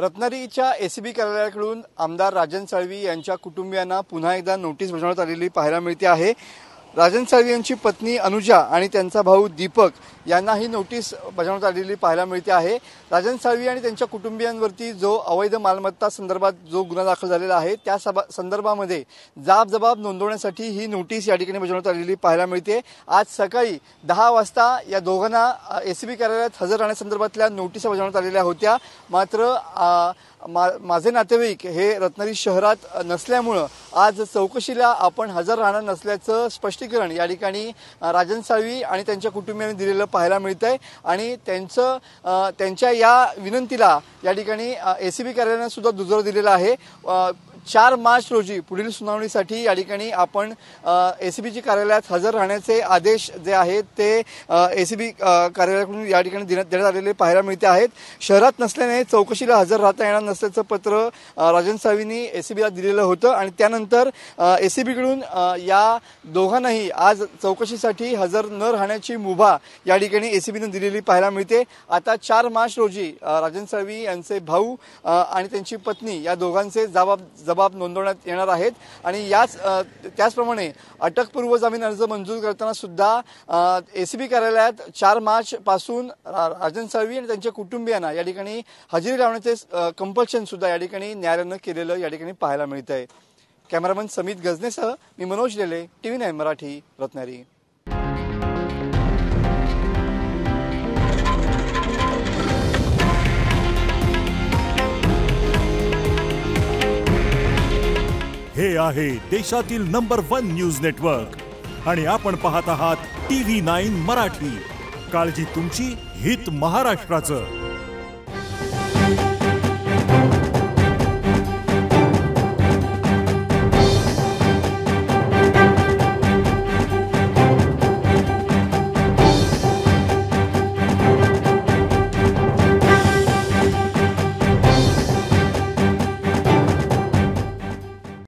रत्नागिरीच्या एसीबी कार्यालयाकडून आमदार राजन साळवी यांच्या कुटुंबियांना पुन्हा एकदा नोटीस बजावण्यात आलेली पाहायला मिळते आहे। राजन साळवी यांची पत्नी अनुजा आणि त्यांचा भाऊ दीपक यांना ही नोटीस बजावण्यात आलेली पाहायला मिळते आहे। राजन साळवी आणि त्यांच्या कुटुंबियांवरती जो अवैध मालमत्ता संदर्भात जो गुन्हा दाखल झालेला आहे त्या संदर्भामध्ये जबाब नोंदवण्यासाठी ही नोटीस या ठिकाणी बजावण्यात आलेली पाहायला मिळते। आज सकाळी 10 वाजता या दोघांना एसीबी कार्यालयात हजर राहण्यासंदर्भातल्या नोटीस बजावण्यात आलेल्या होत्या। मात्र माझे नातेवाईक हे रत्नागिरी शहरात नसल्यामुळे आज चौकशीला आपण हजर राहणार नसल्याचं स्पष्टीकरण या ठिकाणी राजन साळवी आणि त्यांच्या कुटुंबियांनी दिलेलं पाहायला मिळतंय आणि त्यांच्या या विनंतीला या ठिकाणी एसीबी कार्यालयाने सुद्धा दुजोरा दिलेला आहे। 4 मार्च रोजी पुढील सुनावणीसाठी या ठिकाणी आपण एसीबीची कार्यालयात हजर राहण्याचे आदेश जे आहेत ते एसीबी कार्यालयाकडून या ठिकाणी देण्यात आलेले पाहायला मिळते आहेत। शहरात नसल्याने चौकशीला हजर राहता येणार नसल्याचं पत्र राजन साळवींनी एसीबीला दिलेलं होतं आणि त्यानंतर एसीबीकडून या दोघांनाही आज चौकशीसाठी हजर न राहण्याची मुभा या ठिकाणी एसीबीने दिलेली पाहायला मिळते। आता 4 मार्च रोजी राजन साळवी यांचे भाऊ आणि त्यांची पत्नी या दोघांचे जबाब नोंदवण्यात येणार आहेत आणि त्याचप्रमाणे अटकपूर्व जामीन अर्ज मंजूर करताना सुद्धा एसीबी कार्यालयात 4 मार्च पासून राजन साळवी आणि त्यांच्या कुटुंबियांना या ठिकाणी हजेरी लावण्याचे कंपल्शन सुद्धा या ठिकाणी न्यायालयाने केलेलं या ठिकाणी पाहायला मिळत आहे। कॅमेरामन समित गजनेसह मी मनोज लेले, TV9 मराठी, रत्नागिरी। हे आहे देशातील नंबर 1 न्यूज नेटवर्क आणि आपण पाहत आहात TV9 मराठी। काळजी तुमची, हित महाराष्ट्राचं।